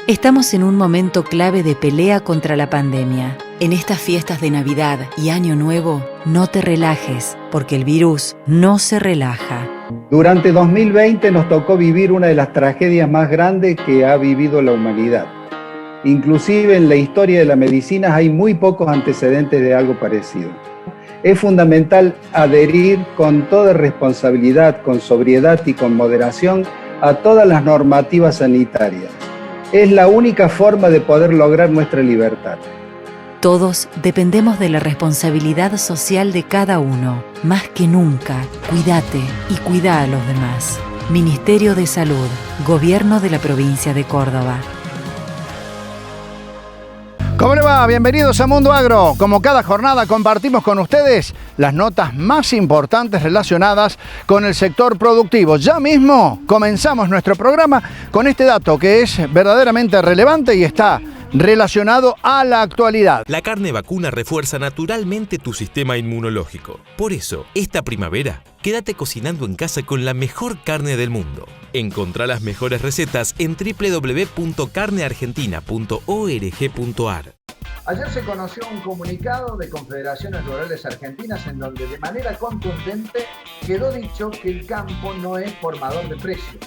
Estamos en un momento clave de pelea contra la pandemia. En estas fiestas de Navidad y Año Nuevo, no te relajes, porque el virus no se relaja. Durante 2020 nos tocó vivir una de las tragedias más grandes que ha vivido la humanidad. Inclusive en la historia de la medicina hay muy pocos antecedentes de algo parecido. Es fundamental adherir con toda responsabilidad, con sobriedad y con moderación a todas las normativas sanitarias. Es la única forma de poder lograr nuestra libertad. Todos dependemos de la responsabilidad social de cada uno. Más que nunca, cuídate y cuida a los demás. Ministerio de Salud, Gobierno de la Provincia de Córdoba. ¿Cómo le va? Bienvenidos a Mundo Agro. Como cada jornada compartimos con ustedes las notas más importantes relacionadas con el sector productivo. Ya mismo comenzamos nuestro programa con este dato que es verdaderamente relevante y está relacionado a la actualidad. La carne vacuna refuerza naturalmente tu sistema inmunológico. Por eso, esta primavera, quédate cocinando en casa con la mejor carne del mundo. Encontrá las mejores recetas en www.carneargentina.org.ar. Ayer se conoció un comunicado de Confederaciones Rurales Argentinas en donde de manera contundente quedó dicho que el campo no es formador de precios.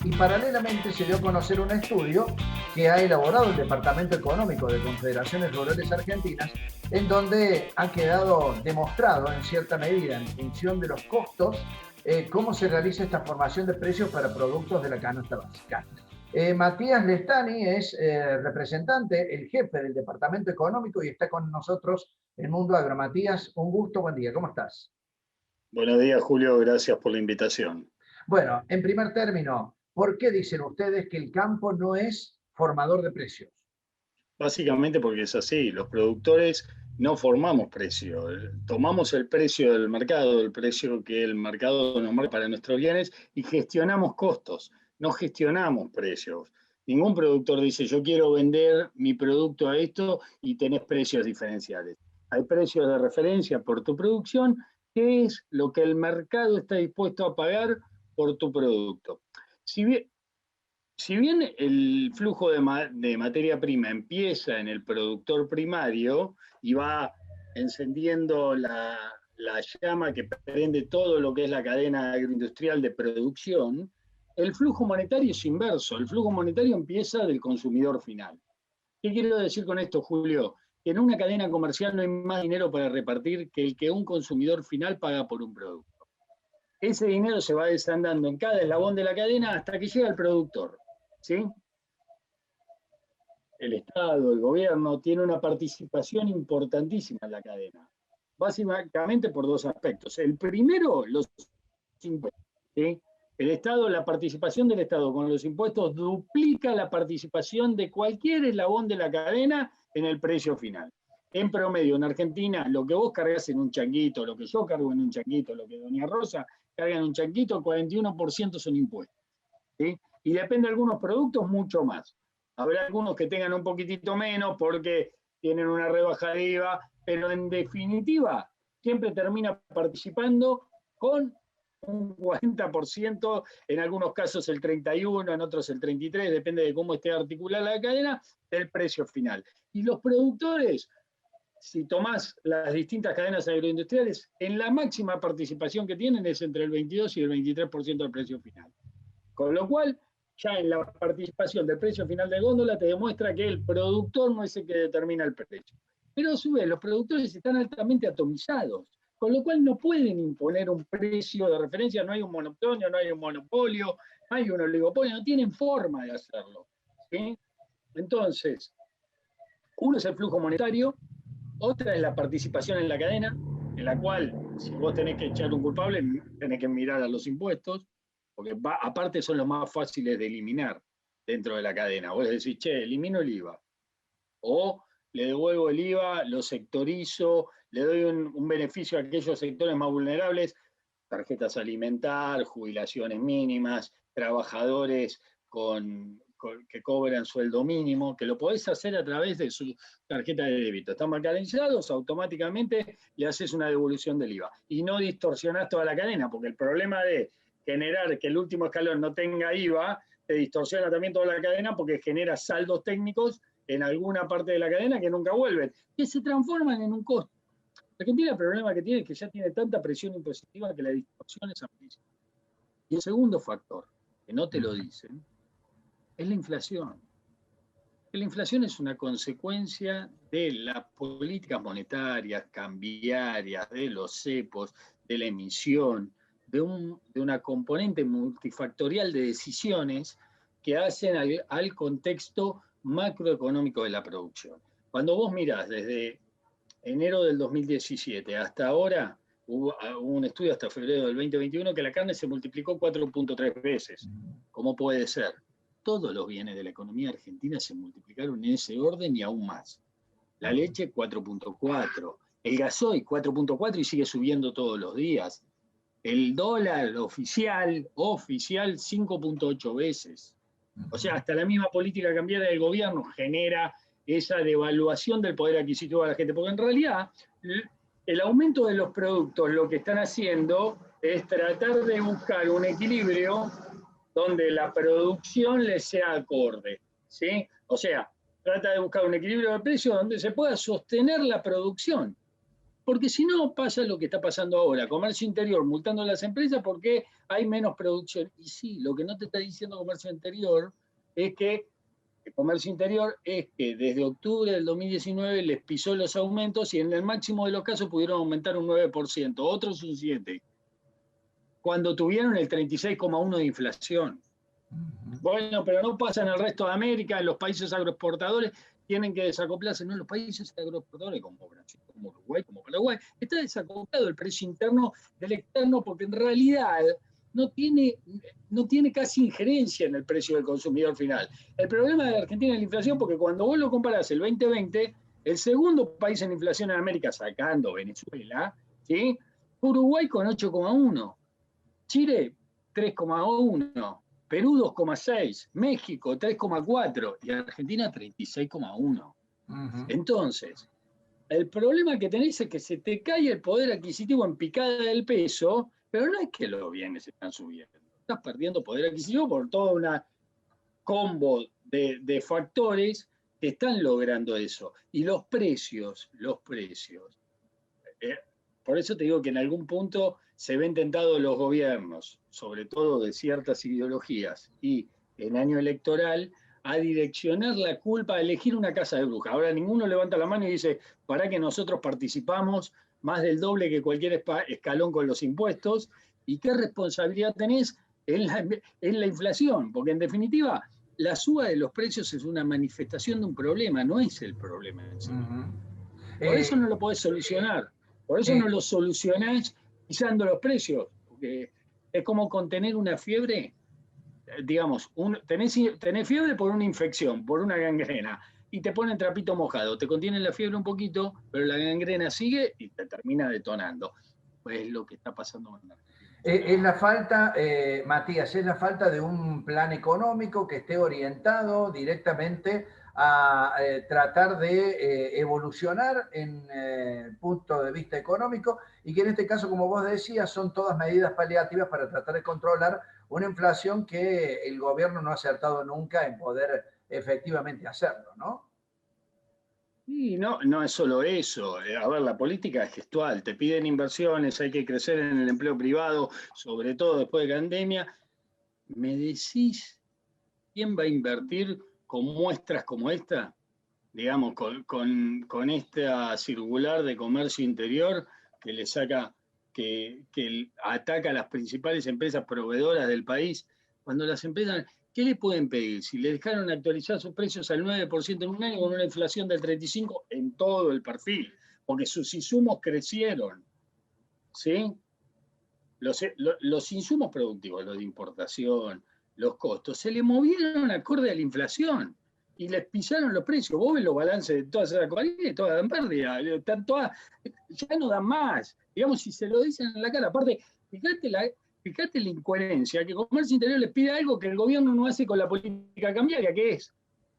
Y paralelamente se dio a conocer un estudio que ha elaborado el Departamento Económico de Confederaciones Rurales Argentinas, en donde ha quedado demostrado en cierta medida, en función de los costos, cómo se realiza esta formación de precios para productos de la canasta básica. Matías Lestani es representante, el jefe del Departamento Económico, y está con nosotros en Mundo Agro. Matías, un gusto, buen día, ¿cómo estás? Buenos días, Julio, gracias por la invitación. Bueno, en primer término, ¿por qué dicen ustedes que el campo no es formador de precios? Básicamente porque es así, los productores no formamos precio, tomamos el precio del mercado, el precio que el mercado nos marca para nuestros bienes y gestionamos costos, no gestionamos precios. Ningún productor dice yo quiero vender mi producto a esto y tenés precios diferenciales. Hay precios de referencia por tu producción, que es lo que el mercado está dispuesto a pagar por tu producto. Si bien el flujo de materia prima empieza en el productor primario y va encendiendo la llama que prende todo lo que es la cadena agroindustrial de producción, el flujo monetario es inverso. El flujo monetario empieza del consumidor final. ¿Qué quiero decir con esto, Julio? Que en una cadena comercial no hay más dinero para repartir que el que un consumidor final paga por un producto. Ese dinero se va desandando en cada eslabón de la cadena hasta que llega al productor. ¿Sí? El Estado, el gobierno, tiene una participación importantísima en la cadena, básicamente por dos aspectos. El primero, los impuestos. ¿Sí? El Estado, la participación del Estado con los impuestos duplica la participación de cualquier eslabón de la cadena en el precio final. En promedio, en Argentina, lo que vos cargas en un changuito, lo que yo cargo en un changuito, lo que doña Rosa carga en un changuito, el 41% son impuestos. ¿Sí? Y depende de algunos productos mucho más. Habrá algunos que tengan un poquitito menos porque tienen una rebaja de IVA, pero en definitiva siempre termina participando con un 40%, en algunos casos el 31%, en otros el 33%, depende de cómo esté articulada la cadena, del precio final. Y los productores, si tomás las distintas cadenas agroindustriales, en la máxima participación que tienen es entre el 22 y el 23% del precio final. Con lo cual, ya en la participación del precio final de góndola te demuestra que el productor no es el que determina el precio. Pero a su vez, los productores están altamente atomizados, con lo cual no pueden imponer un precio de referencia, no hay un monopolio, no hay un oligopolio, no tienen forma de hacerlo. ¿Sí? Entonces, uno es el flujo monetario, otra es la participación en la cadena, en la cual, si vos tenés que echar un culpable, tenés que mirar a los impuestos, porque aparte son los más fáciles de eliminar dentro de la cadena. Vos decís, che, elimino el IVA, o le devuelvo el IVA, lo sectorizo, le doy un beneficio a aquellos sectores más vulnerables, tarjetas alimentar, jubilaciones mínimas, trabajadores que cobran sueldo mínimo, que lo podés hacer a través de su tarjeta de débito. Están bancarizados, automáticamente le haces una devolución del IVA. Y no distorsionás toda la cadena, porque el problema de generar que el último escalón no tenga IVA te distorsiona también toda la cadena porque genera saldos técnicos en alguna parte de la cadena que nunca vuelven, que se transforman en un costo. Argentina el problema que tiene es que ya tiene tanta presión impositiva que la distorsión es amplísima. Y el segundo factor, que no te lo dicen, es la inflación. La inflación es una consecuencia de las políticas monetarias, cambiarias, de los cepos, de la emisión, de una componente multifactorial de decisiones que hacen al contexto macroeconómico de la producción. Cuando vos mirás desde enero del 2017 hasta ahora, hubo un estudio hasta febrero del 2021 que la carne se multiplicó 4.3 veces. ¿Cómo puede ser? Todos los bienes de la economía argentina se multiplicaron en ese orden y aún más. La leche 4.4, el gasoil 4.4 y sigue subiendo todos los días. El dólar oficial 5.8 veces. O sea, hasta la misma política cambiaria del gobierno genera esa devaluación del poder adquisitivo de la gente, porque en realidad el aumento de los productos lo que están haciendo es tratar de buscar un equilibrio donde la producción le sea acorde, ¿sí? O sea, trata de buscar un equilibrio de precios donde se pueda sostener la producción. Porque si no, pasa lo que está pasando ahora, comercio interior multando a las empresas porque hay menos producción. Y sí, lo que no te está diciendo comercio interior es que el comercio interior es que desde octubre del 2019 les pisó los aumentos y en el máximo de los casos pudieron aumentar un 9%, otros un 7%. Cuando tuvieron el 36,1% de inflación. Bueno, pero no pasa en el resto de América, en los países agroexportadores tienen que desacoplarse, no, los países agroexportadores como Brasil, como Uruguay, como Paraguay, está desacoplado el precio interno del externo porque en realidad no tiene casi injerencia en el precio del consumidor final. El problema de Argentina es la inflación porque cuando vos lo comparás el 2020, el segundo país en inflación en América, sacando Venezuela, ¿sí? Uruguay con 8,1%. Chile, 3,1%, Perú, 2,6%, México, 3,4% y Argentina, 36,1%. Entonces, el problema que tenés es que se te cae el poder adquisitivo en picada del peso, pero no es que los bienes están subiendo. Estás perdiendo poder adquisitivo por toda una combo de factores que están logrando eso. Y los precios. Por eso te digo que en algún punto se ven tentados los gobiernos, sobre todo de ciertas ideologías, y en año electoral, a direccionar la culpa, a elegir una casa de brujas. Ahora ninguno levanta la mano y dice, para que nosotros participamos más del doble que cualquier escalón con los impuestos, y qué responsabilidad tenés en la inflación, porque en definitiva, la suba de los precios es una manifestación de un problema, no es el problema en sí. Por eso no lo podés solucionar. Por eso no lo solucionás pisando los precios, porque es como contener una fiebre, digamos, tenés fiebre por una infección, por una gangrena, y te ponen trapito mojado, te contienen la fiebre un poquito, pero la gangrena sigue y te termina detonando. Pues es lo que está pasando con la es la falta, Matías, es la falta de un plan económico que esté orientado directamente a tratar de evolucionar en punto de vista económico y que en este caso, como vos decías, son todas medidas paliativas para tratar de controlar una inflación que el gobierno no ha acertado nunca en poder efectivamente hacerlo, ¿no? Y no es solo eso. A ver, la política es gestual. Te piden inversiones, hay que crecer en el empleo privado, sobre todo después de pandemia. ¿Me decís quién va a invertir con muestras como esta? Digamos, con esta circular de comercio interior que le saca, que ataca a las principales empresas proveedoras del país. Cuando las empresas... ¿Qué le pueden pedir? Si le dejaron actualizar sus precios al 9% en un año con una inflación del 35% en todo el perfil, porque sus insumos crecieron, ¿sí? Los insumos productivos, los de importación, los costos, se le movieron acorde a la inflación y les pisaron los precios. Vos ves los balances de todas esas compañías, todas dan pérdida, están todas, ya no dan más. Digamos, si se lo dicen en la cara, aparte, fíjate la incoherencia, que Comercio Interior les pide algo que el gobierno no hace con la política cambiaria, que es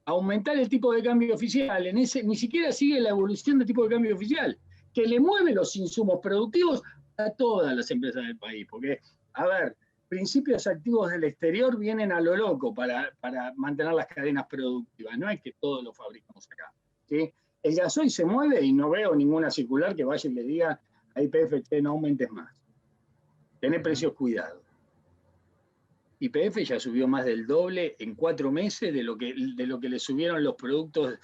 aumentar el tipo de cambio oficial. Ni siquiera sigue la evolución del tipo de cambio oficial, que le mueve los insumos productivos a todas las empresas del país. Porque, a ver, principios activos del exterior vienen a lo loco para mantener las cadenas productivas. No es que todo lo fabricamos acá, ¿sí? El gasoil se mueve y no veo ninguna circular que vaya y le diga a YPF, no aumentes más. Tené precios cuidados. YPF ya subió más del doble en 4 meses de lo que le subieron los productos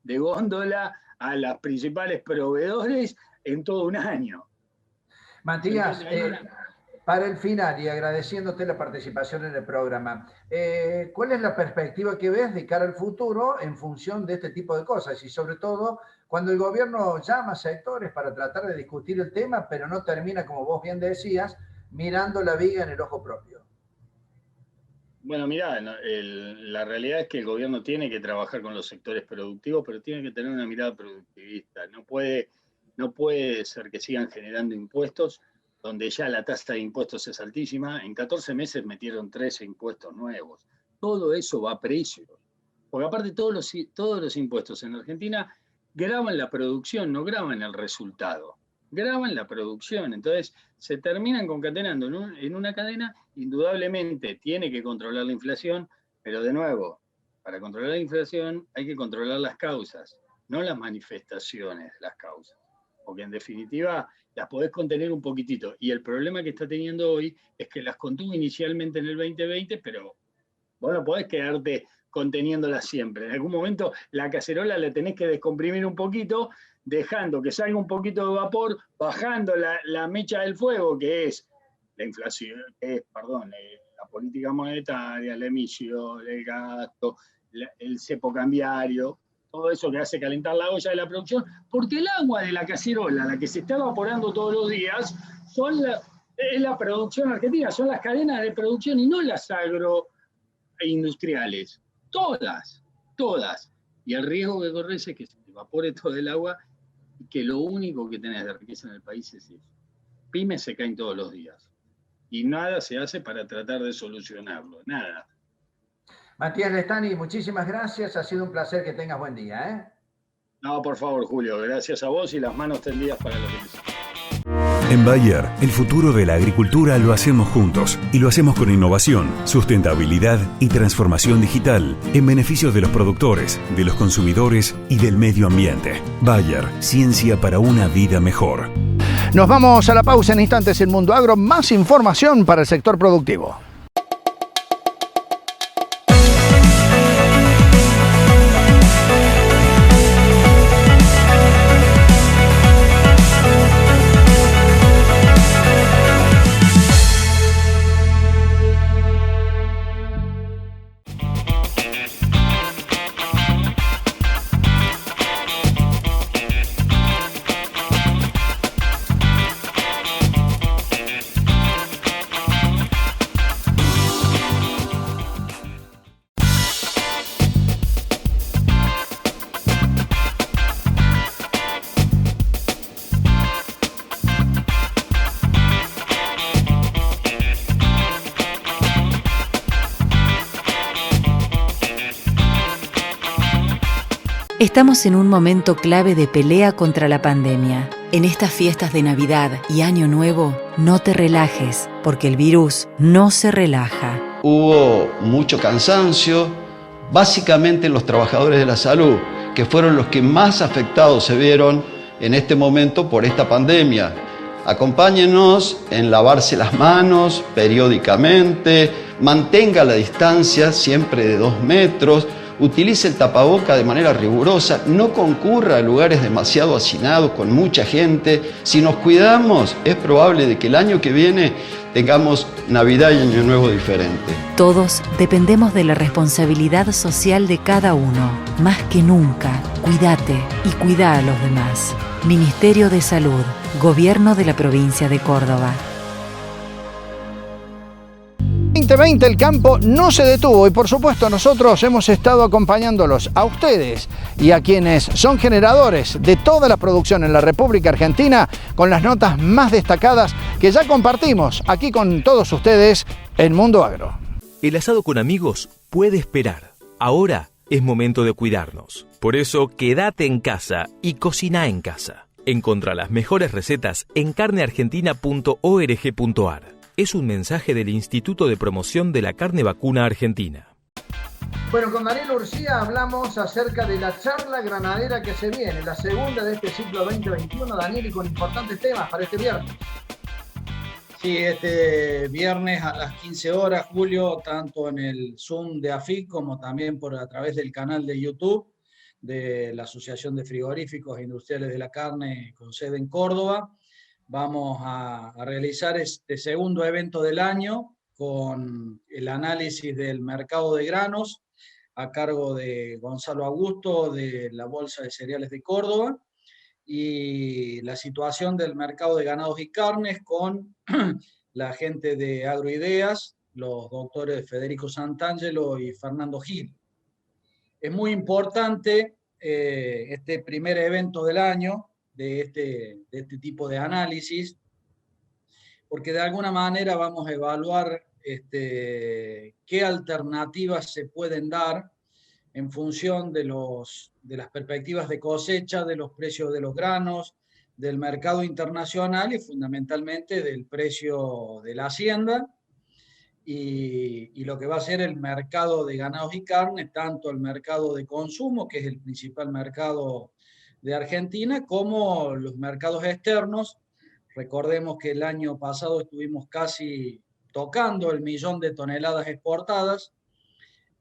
de góndola a los principales proveedores en todo un año. Matías, para el final y agradeciéndote la participación en el programa, ¿cuál es la perspectiva que ves de cara al futuro en función de este tipo de cosas? Y sobre todo, cuando el gobierno llama a sectores para tratar de discutir el tema, pero no termina, como vos bien decías, mirando la viga en el ojo propio. Bueno, mirá, la realidad es que el gobierno tiene que trabajar con los sectores productivos, pero tiene que tener una mirada productivista. No puede ser que sigan generando impuestos donde ya la tasa de impuestos es altísima. En 14 meses metieron 13 impuestos nuevos. Todo eso va a precios. Porque aparte todos los impuestos en Argentina graban la producción, no graban el resultado. Graban la producción. Entonces se terminan concatenando en una cadena. Indudablemente tiene que controlar la inflación, pero de nuevo, para controlar la inflación hay que controlar las causas, no las manifestaciones de las causas. Porque en definitiva las podés contener un poquitito. Y el problema que está teniendo hoy es que las contuvo inicialmente en el 2020, pero vos no podés quedarte conteniéndolas siempre. En algún momento la cacerola la tenés que descomprimir un poquito, dejando que salga un poquito de vapor, bajando la mecha del fuego, que es la inflación, la política monetaria, la emisión, el gasto, el cepo cambiario, todo eso que hace calentar la olla de la producción, porque el agua de la cacerola, la que se está evaporando todos los días, es la producción argentina, son las cadenas de producción y no las agroindustriales. Todas. Y el riesgo que corres es que se evapore todo el agua y que lo único que tenés de riqueza en el país es eso. Pymes se caen todos los días. Y nada se hace para tratar de solucionarlo, nada. Matías Lestani, muchísimas gracias, ha sido un placer, que tengas buen día. No, por favor, Julio, gracias a vos y las manos tendidas para lo que necesites. En Bayer, el futuro de la agricultura lo hacemos juntos y lo hacemos con innovación, sustentabilidad y transformación digital en beneficio de los productores, de los consumidores y del medio ambiente. Bayer, ciencia para una vida mejor. Nos vamos a la pausa en instantes en Mundo Agro. Más información para el sector productivo. Estamos en un momento clave de pelea contra la pandemia. En estas fiestas de Navidad y Año Nuevo, no te relajes, porque el virus no se relaja. Hubo mucho cansancio, básicamente los trabajadores de la salud, que fueron los que más afectados se vieron en este momento por esta pandemia. Acompáñenos en lavarse las manos periódicamente, mantenga la distancia siempre de 2 metros, utilice el tapaboca de manera rigurosa, no concurra a lugares demasiado hacinados con mucha gente. Si nos cuidamos, es probable de que el año que viene tengamos Navidad y Año Nuevo diferente. Todos dependemos de la responsabilidad social de cada uno. Más que nunca, cuídate y cuida a los demás. Ministerio de Salud, Gobierno de la Provincia de Córdoba. 2020 el campo no se detuvo y por supuesto nosotros hemos estado acompañándolos a ustedes y a quienes son generadores de toda la producción en la República Argentina con las notas más destacadas que ya compartimos aquí con todos ustedes en Mundo Agro. El asado con amigos puede esperar. Ahora es momento de cuidarnos. Por eso quédate en casa y cocina en casa. Encontrá las mejores recetas en carneargentina.org.ar. es un mensaje del Instituto de Promoción de la Carne Vacuna Argentina. Bueno, con Daniel Urcía hablamos acerca de la charla granadera que se viene, la segunda de este ciclo 2021, Daniel, y con importantes temas para este viernes. Sí, este viernes a las 15 horas, Julio, tanto en el Zoom de AFIC como también a través del canal de YouTube de la Asociación de Frigoríficos e Industriales de la Carne con sede en Córdoba, vamos a realizar este segundo evento del año con el análisis del mercado de granos a cargo de Gonzalo Augusto de la Bolsa de Cereales de Córdoba, y la situación del mercado de ganados y carnes con la gente de Agroideas, los doctores Federico Santangelo y Fernando Gil. Es muy importante este primer evento del año de este tipo de análisis, porque de alguna manera vamos a evaluar qué alternativas se pueden dar en función de las perspectivas de cosecha, de los precios de los granos, del mercado internacional y fundamentalmente del precio de la hacienda, y lo que va a ser el mercado de ganados y carnes, tanto el mercado de consumo, que es el principal mercado de Argentina, como los mercados externos. Recordemos que el año pasado estuvimos casi tocando el 1.000.000 de toneladas exportadas,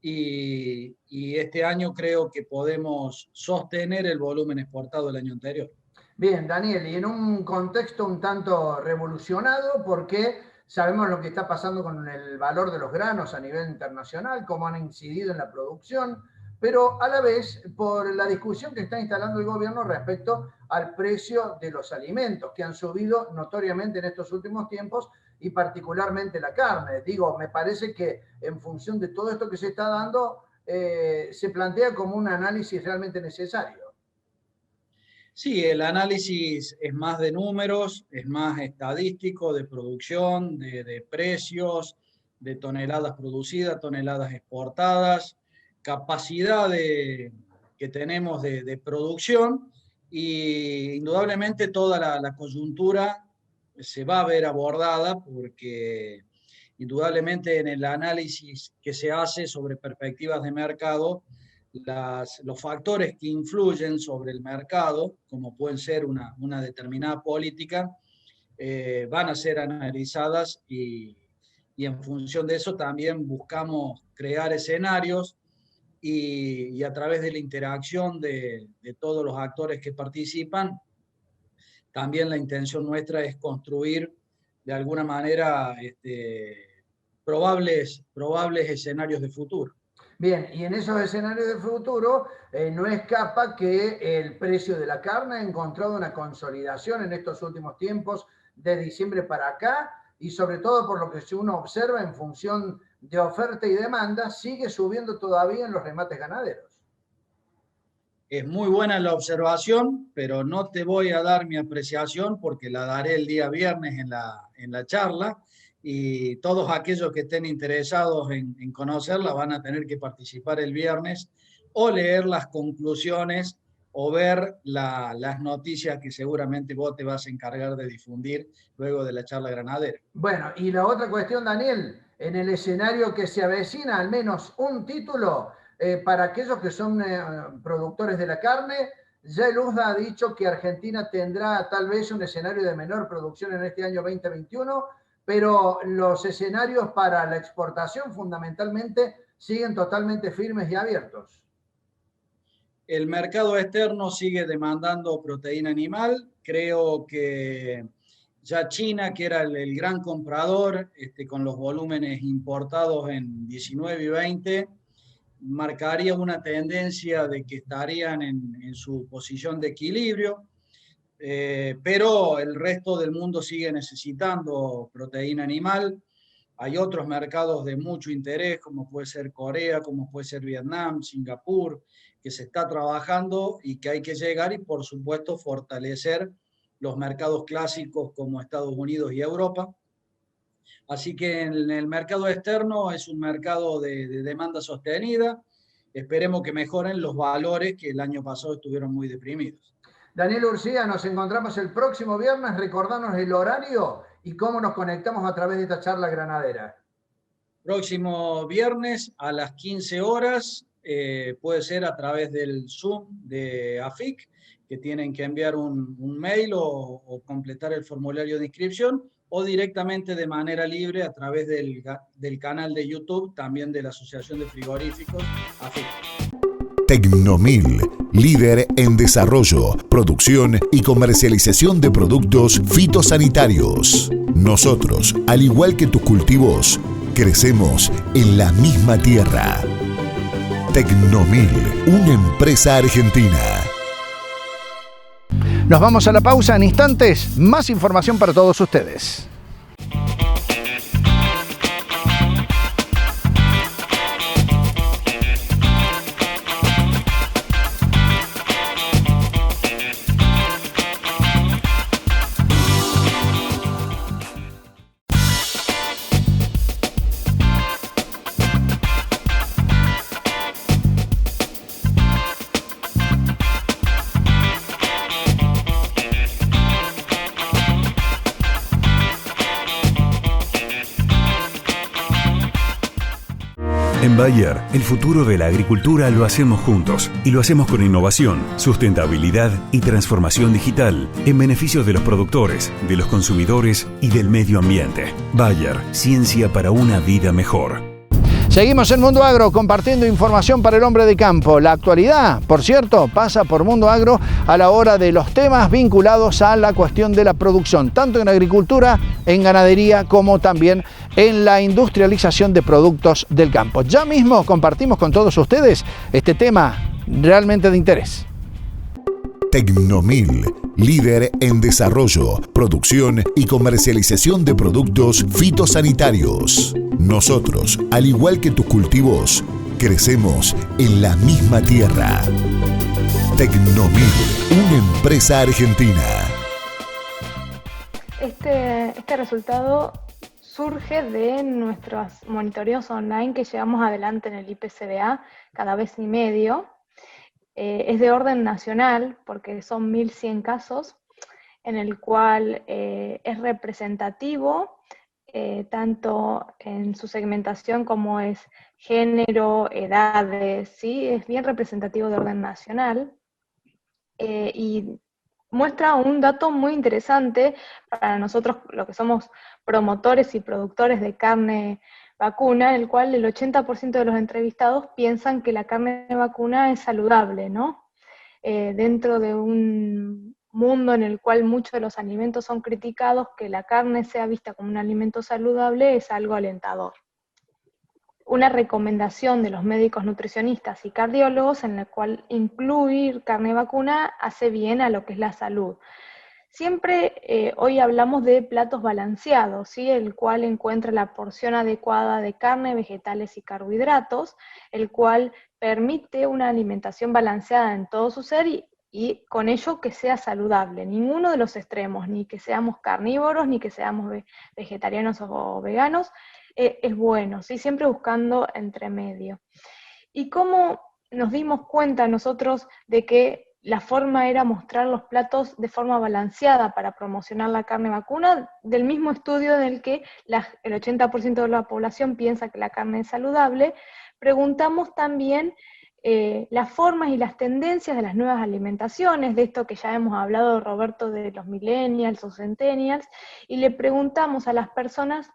y este año creo que podemos sostener el volumen exportado del año anterior. Bien, Daniel, y en un contexto un tanto revolucionado, porque sabemos lo que está pasando con el valor de los granos a nivel internacional, cómo han incidido en la producción, pero a la vez por la discusión que está instalando el gobierno respecto al precio de los alimentos, que han subido notoriamente en estos últimos tiempos, y particularmente la carne. Digo, me parece que en función de todo esto que se está dando, se plantea como un análisis realmente necesario. Sí, el análisis es más de números, es más estadístico, de producción, de precios, de toneladas producidas, toneladas exportadas, capacidad que tenemos de producción, y indudablemente toda la coyuntura se va a ver abordada, porque indudablemente en el análisis que se hace sobre perspectivas de mercado, los factores que influyen sobre el mercado, como pueden ser una determinada política, van a ser analizadas, y en función de eso también buscamos crear escenarios, y a través de la interacción de todos los actores que participan, también la intención nuestra es construir de alguna manera probables escenarios de futuro. Bien, y en esos escenarios de futuro no escapa que el precio de la carne ha encontrado una consolidación en estos últimos tiempos, de diciembre para acá, y sobre todo por lo que si uno observa en función de oferta y demanda, sigue subiendo todavía en los remates ganaderos. Es muy buena la observación, pero no te voy a dar mi apreciación porque la daré el día viernes en la charla, y todos aquellos que estén interesados en conocerla van a tener que participar el viernes, o leer las conclusiones, o ver las noticias que seguramente vos te vas a encargar de difundir luego de la charla granadera. Bueno, y la otra cuestión, Daniel, en el escenario que se avecina, al menos un título para aquellos que son productores de la carne. Ya el USDA ha dicho que Argentina tendrá tal vez un escenario de menor producción en este año 2021, pero los escenarios para la exportación fundamentalmente siguen totalmente firmes y abiertos. El mercado externo sigue demandando proteína animal. Creo que ya China, que era el gran comprador, con los volúmenes importados en 19 y 20, marcaría una tendencia de que estarían en su posición de equilibrio, pero el resto del mundo sigue necesitando proteína animal. Hay otros mercados de mucho interés, como puede ser Corea, como puede ser Vietnam, Singapur, que se está trabajando y que hay que llegar, y por supuesto fortalecer los mercados clásicos como Estados Unidos y Europa. Así que en el mercado externo es un mercado de demanda sostenida. Esperemos que mejoren los valores que el año pasado estuvieron muy deprimidos. Daniel Urcía, nos encontramos el próximo viernes. Recordanos el horario ¿Y cómo nos conectamos a través de esta charla granadera? Próximo viernes a las 15 horas, puede ser a través del Zoom de AFIC, que tienen que enviar un mail o completar el formulario de inscripción, o directamente de manera libre a través del canal de YouTube, también de la Asociación de Frigoríficos AFIC. Tecnomil, líder en desarrollo, producción y comercialización de productos fitosanitarios. Nosotros, al igual que tus cultivos, crecemos en la misma tierra. Tecnomil, una empresa argentina. Nos vamos a la pausa en instantes. Más información para todos ustedes. En Bayer, el futuro de la agricultura lo hacemos juntos y lo hacemos con innovación, sustentabilidad y transformación digital en beneficio de los productores, de los consumidores y del medio ambiente. Bayer, ciencia para una vida mejor. Seguimos en Mundo Agro compartiendo información para el hombre de campo. La actualidad, por cierto, pasa por Mundo Agro a la hora de los temas vinculados a la cuestión de la producción, tanto en agricultura, en ganadería, como también en la industrialización de productos del campo. Ya mismo compartimos con todos ustedes este tema realmente de interés. Tecnomil, líder en desarrollo, producción y comercialización de productos fitosanitarios. Nosotros, al igual que tus cultivos, crecemos en la misma tierra. Tecnomil, una empresa argentina. Este resultado surge de nuestros monitoreos online que llevamos adelante en el IPCBA cada vez y medio. Es de orden nacional porque son 1.100 casos, en el cual es representativo tanto en su segmentación como es género, edades, ¿sí? Es bien representativo de orden nacional y muestra un dato muy interesante para nosotros, lo que somos promotores y productores de carne vacuna, en el cual el 80% de los entrevistados piensan que la carne vacuna es saludable, ¿no? Dentro de un mundo en el cual muchos de los alimentos son criticados, que la carne sea vista como un alimento saludable es algo alentador. Una recomendación de los médicos nutricionistas y cardiólogos en la cual incluir carne vacuna hace bien a lo que es la salud. Siempre hoy hablamos de platos balanceados, ¿sí? El cual encuentra la porción adecuada de carne, vegetales y carbohidratos, el cual permite una alimentación balanceada en todo su ser y con ello que sea saludable. Ninguno de los extremos, ni que seamos carnívoros, ni que seamos vegetarianos o veganos, es bueno, ¿sí? Siempre buscando entre medio. ¿Y cómo nos dimos cuenta nosotros de que la forma era mostrar los platos de forma balanceada para promocionar la carne vacuna? Del mismo estudio en el que el 80% de la población piensa que la carne es saludable, preguntamos también las formas y las tendencias de las nuevas alimentaciones, de esto que ya hemos hablado, Roberto, de los millennials o centennials, y le preguntamos a las personas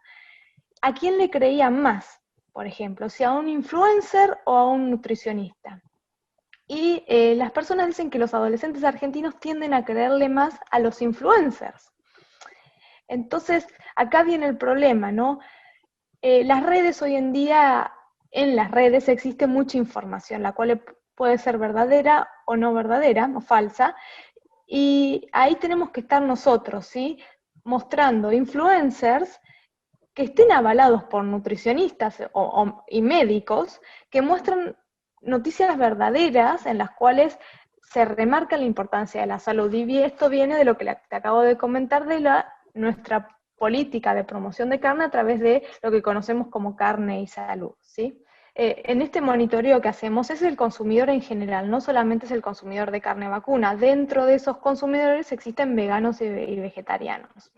a quién le creían más, por ejemplo, si a un influencer o a un nutricionista. Y las personas dicen que los adolescentes argentinos tienden a creerle más a los influencers. Entonces, acá viene el problema, ¿no? Las redes hoy en día, en las redes existe mucha información, la cual puede ser verdadera o no verdadera, o falsa, y ahí tenemos que estar nosotros, ¿sí? Mostrando influencers que estén avalados por nutricionistas y médicos, que muestran noticias verdaderas en las cuales se remarca la importancia de la salud. Y esto viene de lo que te acabo de comentar de nuestra política de promoción de carne a través de lo que conocemos como carne y salud, ¿sí? En este monitoreo que hacemos es el consumidor en general, no solamente es el consumidor de carne vacuna. Dentro de esos consumidores existen veganos y vegetarianos.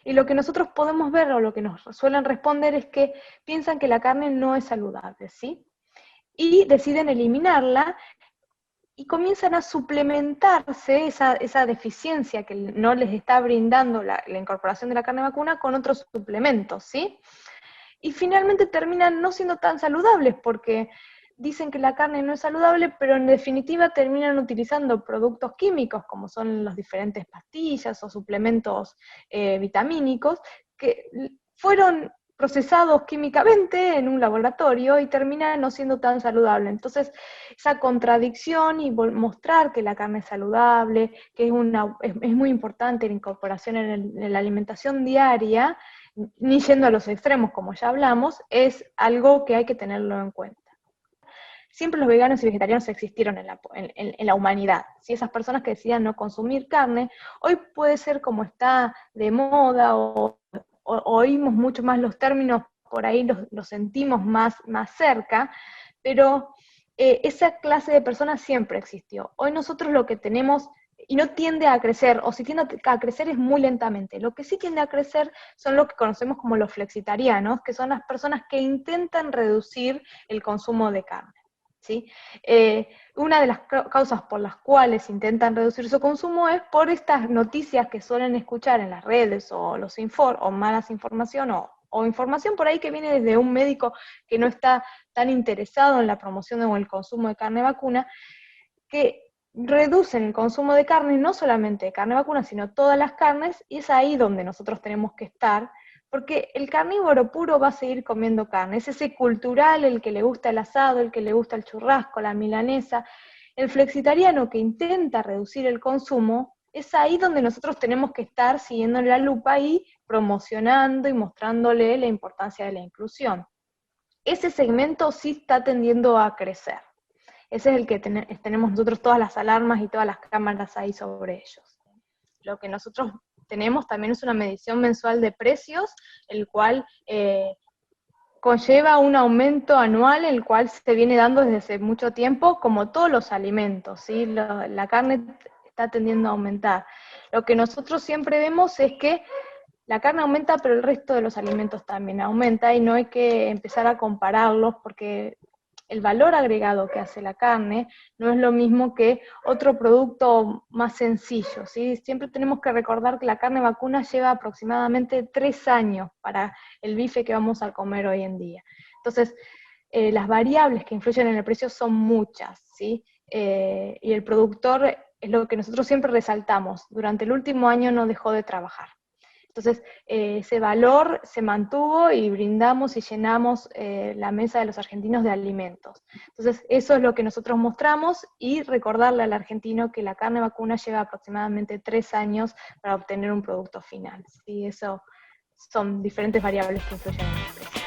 Y lo que nosotros podemos ver o lo que nos suelen responder es que piensan que la carne no es saludable, ¿sí? Y deciden eliminarla y comienzan a suplementarse esa deficiencia que no les está brindando la incorporación de la carne vacuna con otros suplementos, ¿sí? Y finalmente terminan no siendo tan saludables porque dicen que la carne no es saludable, pero en definitiva terminan utilizando productos químicos, como son las diferentes pastillas o suplementos vitamínicos, que fueron procesados químicamente en un laboratorio y terminan no siendo tan saludables. Entonces, esa contradicción y mostrar que la carne es saludable, que es muy importante la incorporación en la alimentación diaria, ni yendo a los extremos, como ya hablamos, es algo que hay que tenerlo en cuenta. Siempre los veganos y vegetarianos existieron en la humanidad. Si esas personas que decían no consumir carne, hoy puede ser como está de moda o oímos mucho más los términos, por ahí los sentimos más cerca, pero esa clase de personas siempre existió. Hoy nosotros lo que tenemos, y no tiende a crecer, o si tiende a crecer es muy lentamente, lo que sí tiende a crecer son lo que conocemos como los flexitarianos, que son las personas que intentan reducir el consumo de carne. ¿Sí? Una de las causas por las cuales intentan reducir su consumo es por estas noticias que suelen escuchar en las redes o malas información o información por ahí que viene desde un médico que no está tan interesado en la promoción o el consumo de carne vacuna, que reducen el consumo de carne, no solamente de carne vacuna, sino todas las carnes, y es ahí donde nosotros tenemos que estar, porque el carnívoro puro va a seguir comiendo carne, es ese cultural, el que le gusta el asado, el que le gusta el churrasco, la milanesa. El flexitariano que intenta reducir el consumo, es ahí donde nosotros tenemos que estar siguiendo la lupa y promocionando y mostrándole la importancia de la inclusión. Ese segmento sí está tendiendo a crecer. Ese es el que tenemos nosotros todas las alarmas y todas las cámaras ahí sobre ellos. Lo que nosotros tenemos también es una medición mensual de precios, el cual conlleva un aumento anual, el cual se viene dando desde hace mucho tiempo, como todos los alimentos, ¿sí? La carne está tendiendo a aumentar. Lo que nosotros siempre vemos es que la carne aumenta, pero el resto de los alimentos también aumenta, y no hay que empezar a compararlos, porque el valor agregado que hace la carne no es lo mismo que otro producto más sencillo, ¿sí? Siempre tenemos que recordar que la carne vacuna lleva aproximadamente 3 años para el bife que vamos a comer hoy en día. Entonces, las variables que influyen en el precio son muchas, ¿sí? Y el productor, es lo que nosotros siempre resaltamos, durante el último año no dejó de trabajar. Entonces, ese valor se mantuvo y brindamos y llenamos la mesa de los argentinos de alimentos. Entonces, eso es lo que nosotros mostramos, y recordarle al argentino que la carne vacuna lleva aproximadamente 3 años para obtener un producto final. ¿Sí? Eso son diferentes variables que influyen en el precio.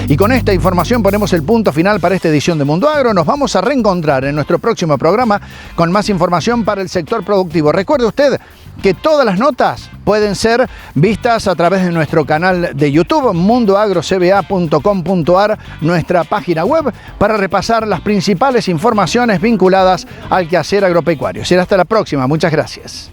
Y con esta información ponemos el punto final para esta edición de Mundo Agro. Nos vamos a reencontrar en nuestro próximo programa con más información para el sector productivo. Recuerde usted que todas las notas pueden ser vistas a través de nuestro canal de YouTube, mundoagrocba.com.ar, nuestra página web, para repasar las principales informaciones vinculadas al quehacer agropecuario. Será hasta la próxima. Muchas gracias.